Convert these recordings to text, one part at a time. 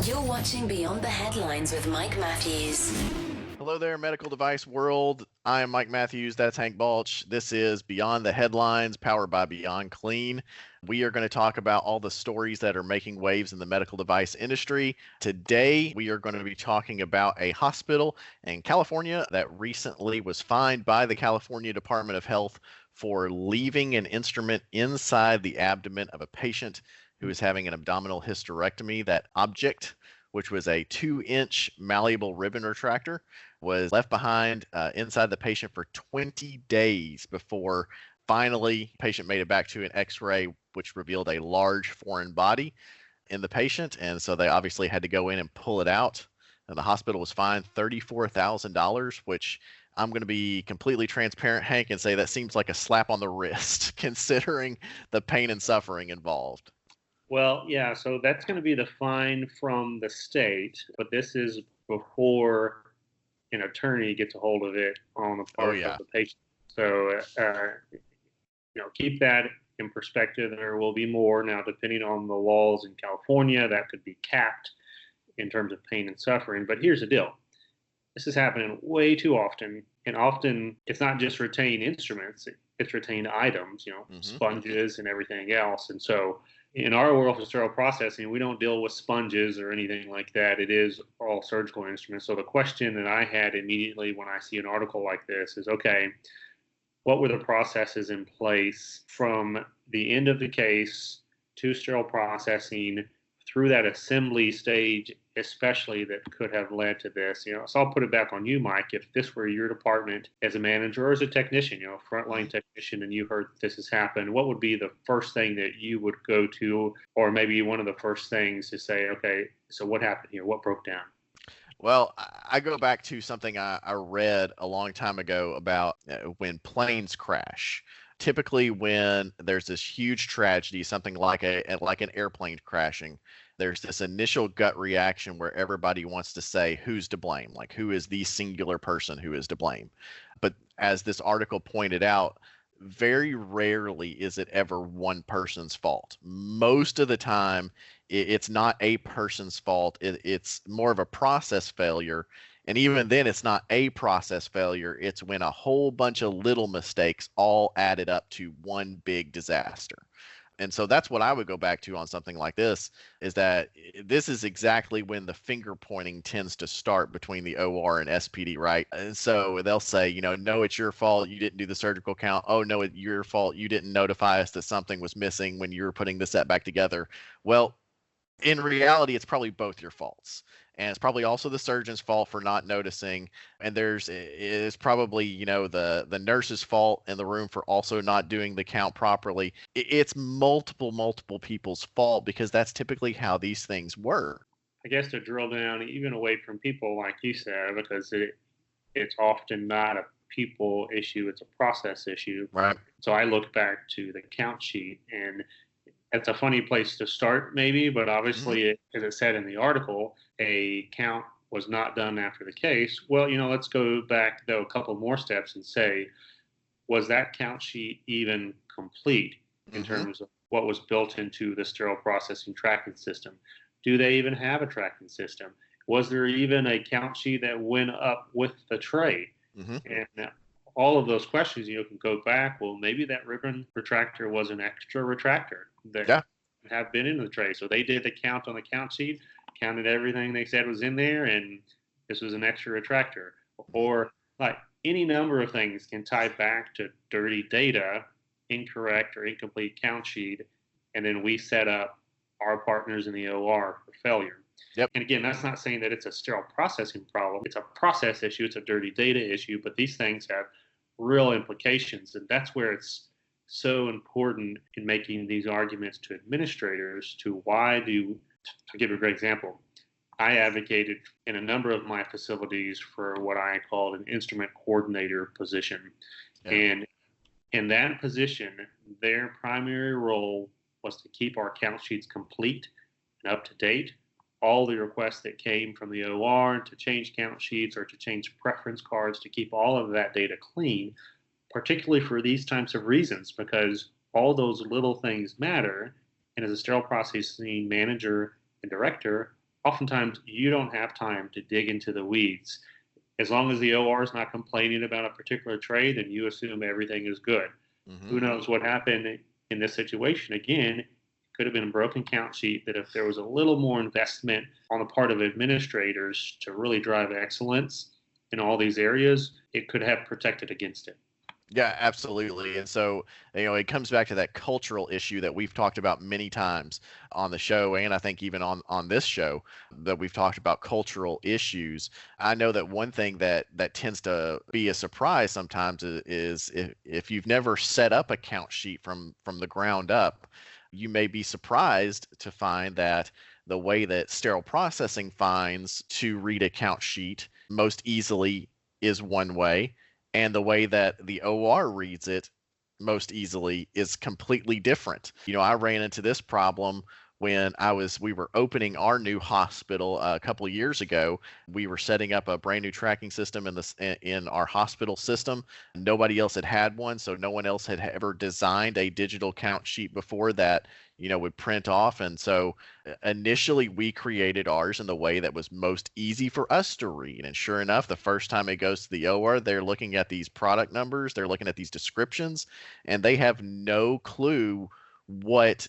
You're watching Beyond the Headlines with Mike Matthews. Hello there, medical device world. I am Mike Matthews. That's Hank Balch. This is Beyond the Headlines, powered by Beyond Clean. We are going to talk about all the stories that are making waves in the medical device industry. Today, we are going to be talking about a hospital in California that recently was fined by the California Department of Health for leaving an instrument inside the abdomen of a patient who is having an abdominal hysterectomy. That object, which was a 2-inch malleable ribbon retractor, was left behind inside the patient for 20 days before finally the patient made it back to an x-ray, which revealed a large foreign body in the patient. And so they obviously had to go in and pull it out. And the hospital was fined $34,000, which I'm going to be completely transparent, Hank, and say that seems like a slap on the wrist considering the pain and suffering involved. Well, yeah, so that's going to be the fine from the state, but this is before an attorney gets a hold of it on the part of the patient. So, keep that in perspective. There will be more. Now, depending on the laws in California, that could be capped in terms of pain and suffering. But here's the deal. This is happening way too often. And often it's not just retained instruments, it's retained items, sponges and everything else. And so in our world of sterile processing, we don't deal with sponges or anything like that. It is all surgical instruments. So the question that I had immediately when I see an article like this is, okay, what were the processes in place from the end of the case to sterile processing through that assembly stage, especially, that could have led to this? So I'll put it back on you, Mike. If this were your department as a manager or as a technician, frontline technician, and you heard this has happened, what would be the first thing that you would go to, or maybe one of the first things to say, okay, so what happened here? What broke down? Well, I go back to something I read a long time ago about when planes crash. Typically, when there's this huge tragedy, something like an airplane crashing, there's this initial gut reaction where everybody wants to say who's to blame, like who is the singular person who is to blame. But as this article pointed out, very rarely is it ever one person's fault. Most of the time, it's not a person's fault. It's more of a process failure. And even then, it's not a process failure. It's when a whole bunch of little mistakes all added up to one big disaster. And so that's what I would go back to on something like this, is that this is exactly when the finger pointing tends to start between the OR and SPD, right? And so they'll say, no, it's your fault. You didn't do the surgical count. Oh, no, it's your fault. You didn't notify us that something was missing when you were putting the set back together. Well, in reality, it's probably both your faults. And it's probably also the surgeon's fault for not noticing. And it's probably, the nurse's fault in the room for also not doing the count properly. It's multiple people's fault, because that's typically how these things work. I guess to drill down even away from people, like you said, because it's often not a people issue, it's a process issue. Right. So I look back to the count sheet, and it's a funny place to start, maybe, but obviously, as it said in the article, a count was not done after the case. Well, let's go back, though, a couple more steps and say, was that count sheet even complete in terms of what was built into the sterile processing tracking system? Do they even have a tracking system? Was there even a count sheet that went up with the tray? And all of those questions, can go back. Well, maybe that ribbon retractor was an extra retractor that have been in the tray. So they did the count on the count sheet, counted everything they said was in there, and this was an extra retractor. Or like any number of things can tie back to dirty data, incorrect or incomplete count sheet, and then we set up our partners in the OR for failure. Yep. And again, that's not saying that it's a sterile processing problem. It's a process issue. It's a dirty data issue. But these things have real implications. And that's where it's so important in making these arguments to administrators to to give a great example. I advocated in a number of my facilities for what I called an instrument coordinator position. Yeah. And in that position, their primary role was to keep our count sheets complete and up to date. All the requests that came from the OR to change count sheets or to change preference cards, to keep all of that data clean, particularly for these types of reasons, because all those little things matter. And as a sterile processing manager and director, oftentimes you don't have time to dig into the weeds. As long as the OR is not complaining about a particular tray, then you assume everything is good. Mm-hmm. Who knows what happened in this situation? Again, it could have been a broken count sheet that if there was a little more investment on the part of administrators to really drive excellence in all these areas, it could have protected against it. Yeah, absolutely. And so, it comes back to that cultural issue that we've talked about many times on the show, and I think even on this show that we've talked about cultural issues. I know that one thing that tends to be a surprise sometimes is if you've never set up a count sheet from the ground up, you may be surprised to find that the way that sterile processing finds to read a count sheet most easily is one way, and the way that the OR reads it most easily is completely different. I ran into this problem when we were opening our new hospital a couple of years ago. We were setting up a brand new tracking system in our hospital system. Nobody else had one, so no one else had ever designed a digital count sheet before that would print off. And so initially we created ours in the way that was most easy for us to read. And sure enough, the first time it goes to the OR, they're looking at these product numbers, they're looking at these descriptions, and they have no clue what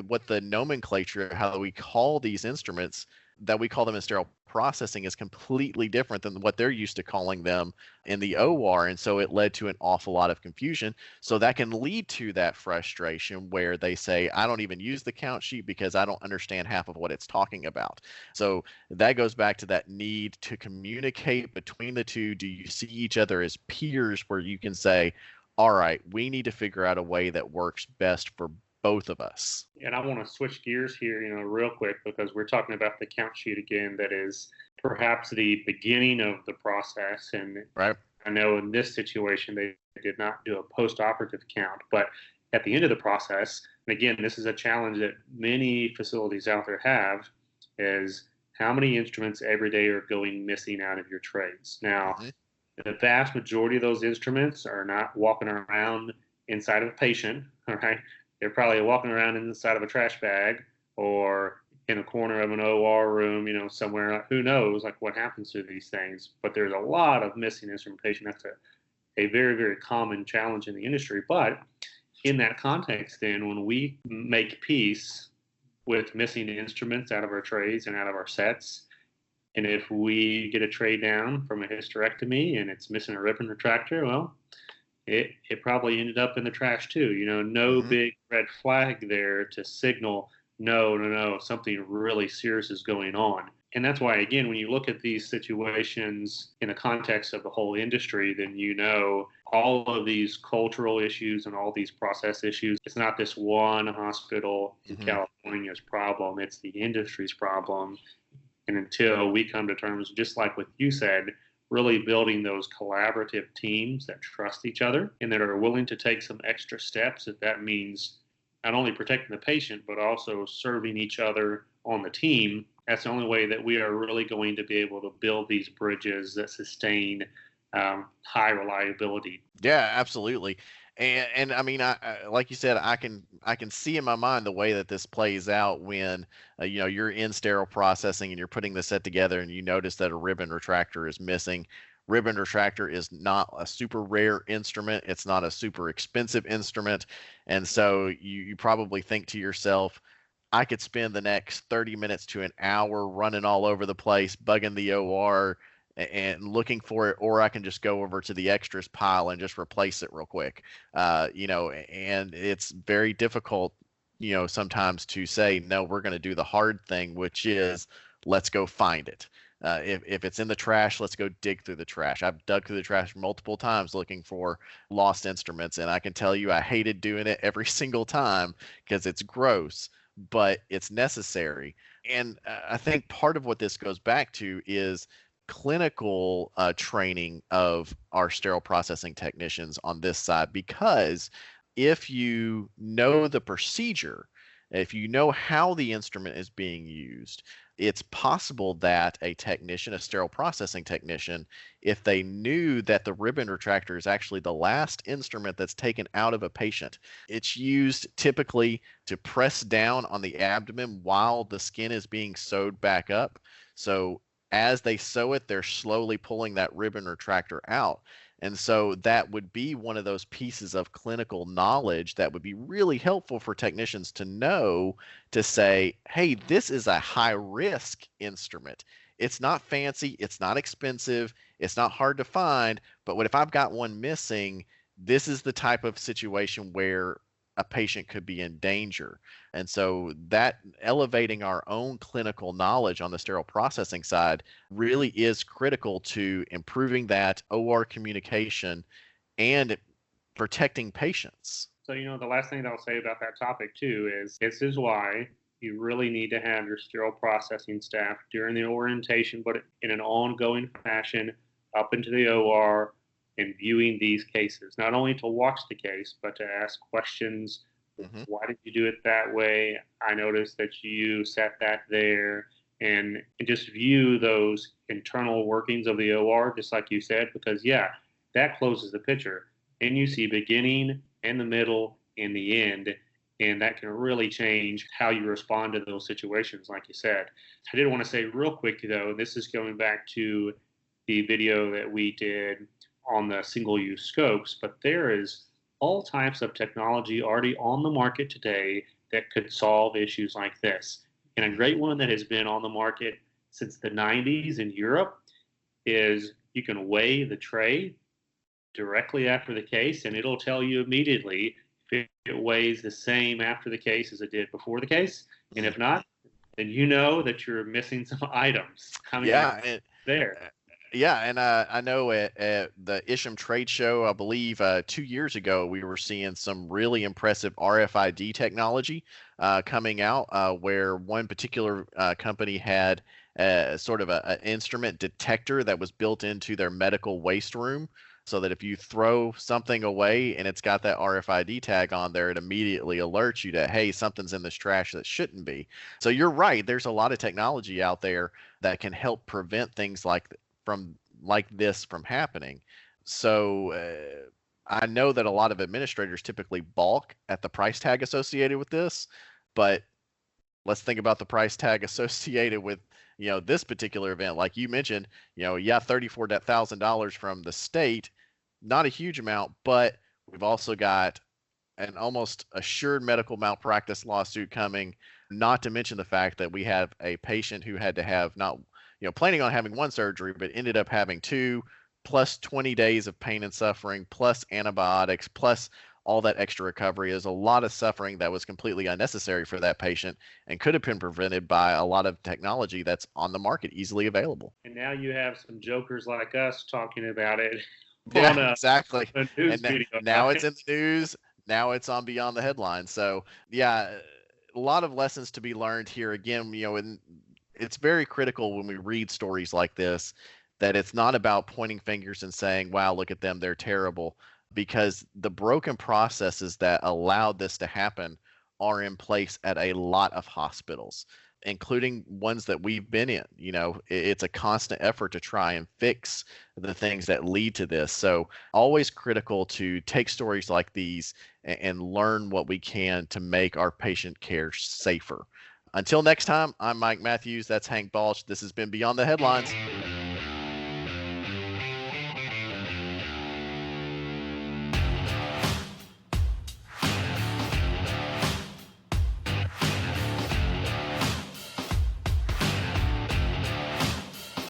what the nomenclature, how we call these instruments, that we call them in sterile processing, is completely different than what they're used to calling them in the OR. And so it led to an awful lot of confusion. So that can lead to that frustration where they say, I don't even use the count sheet because I don't understand half of what it's talking about. So that goes back to that need to communicate between the two. Do you see each other as peers where you can say, all right, we need to figure out a way that works best for both of us? And I want to switch gears here, real quick, because we're talking about the count sheet again. That is perhaps the beginning of the process. And right. I know in this situation, they did not do a post-operative count, but at the end of the process, and again, this is a challenge that many facilities out there have, is how many instruments every day are going missing out of your trays. Now, the vast majority of those instruments are not walking around inside of a patient, all right? They're probably walking around inside of a trash bag or in a corner of an OR room, somewhere. Who knows, what happens to these things? But there's a lot of missing instrumentation. That's a very, very common challenge in the industry. But in that context, then, when we make peace with missing instruments out of our trays and out of our sets, and if we get a tray down from a hysterectomy and it's missing a ribbon retractor, well, it probably ended up in the trash too. No big red flag there to signal, no, something really serious is going on. And that's why, again, when you look at these situations in the context of the whole industry, then all of these cultural issues and all these process issues, it's not this one hospital in California's problem, it's the industry's problem. And until we come to terms, just like what you said, really building those collaborative teams that trust each other and that are willing to take some extra steps, if that means not only protecting the patient, but also serving each other on the team, that's the only way that we are really going to be able to build these bridges that sustain high reliability. Yeah, absolutely. And I mean, I like you said, I can see in my mind the way that this plays out when you're in sterile processing and you're putting the set together and you notice that a ribbon retractor is missing. Ribbon retractor is not a super rare instrument. It's not a super expensive instrument. And so you probably think to yourself, I could spend the next 30 minutes to an hour running all over the place, bugging the OR and looking for it, or I can just go over to the extras pile and just replace it real quick. And it's very difficult, sometimes to say, no, we're going to do the hard thing, which is let's go find it. If it's in the trash, let's go dig through the trash. I've dug through the trash multiple times looking for lost instruments, and I can tell you I hated doing it every single time because it's gross, but it's necessary. And I think part of what this goes back to is clinical training of our sterile processing technicians on this side, because if you know the procedure, if you know how the instrument is being used, it's possible that a technician, a sterile processing technician, if they knew that the ribbon retractor is actually the last instrument that's taken out of a patient, it's used typically to press down on the abdomen while the skin is being sewed back up. So as they sew it, they're slowly pulling that ribbon retractor out. And so that would be one of those pieces of clinical knowledge that would be really helpful for technicians to know, to say, hey, this is a high risk instrument. It's not fancy, it's not expensive, it's not hard to find, but what if I've got one missing? This is the type of situation where a patient could be in danger. And so that elevating our own clinical knowledge on the sterile processing side really is critical to improving that OR communication and protecting patients. So, the last thing that I'll say about that topic too is this is why you really need to have your sterile processing staff during the orientation, but in an ongoing fashion up into the OR and viewing these cases, not only to watch the case, but to ask questions. Mm-hmm. Why did you do it that way? I noticed that you set that there, and just view those internal workings of the OR, just like you said, because that closes the picture. And you see beginning and the middle and the end, and that can really change how you respond to those situations, like you said. I did want to say real quick, though, this is going back to the video that we did on the single-use scopes, but there is all types of technology already on the market today that could solve issues like this. And a great one that has been on the market since the 90s in Europe is you can weigh the tray directly after the case, and it'll tell you immediately if it weighs the same after the case as it did before the case. And if not, then you know that you're missing some items coming there. Yeah, and I know at the Isham trade show, I believe 2 years ago, we were seeing some really impressive RFID technology coming out, where one particular company had sort of an instrument detector that was built into their medical waste room, so that if you throw something away and it's got that RFID tag on there, it immediately alerts you that, hey, something's in this trash that shouldn't be. So you're right, there's a lot of technology out there that can help prevent things like this from happening. So I know that a lot of administrators typically balk at the price tag associated with this, but let's think about the price tag associated with this particular event. Like you mentioned, $34,000 from the state, not a huge amount, but we've also got an almost assured medical malpractice lawsuit coming, not to mention the fact that we have a patient who had to have not planning on having one surgery, but ended up having two, plus 20 days of pain and suffering, plus antibiotics, plus all that extra recovery. Is a lot of suffering that was completely unnecessary for that patient and could have been prevented by a lot of technology that's on the market, easily available. And now you have some jokers like us talking about it. Yeah, exactly. And now it's in the news. Now it's on Beyond the Headlines. So yeah, a lot of lessons to be learned here. Again, and it's very critical when we read stories like this that it's not about pointing fingers and saying, wow, look at them, they're terrible, because the broken processes that allowed this to happen are in place at a lot of hospitals, including ones that we've been in. It's a constant effort to try and fix the things that lead to this. So always critical to take stories like these and learn what we can to make our patient care safer. Until next time, I'm Mike Matthews. That's Hank Balch. This has been Beyond the Headlines.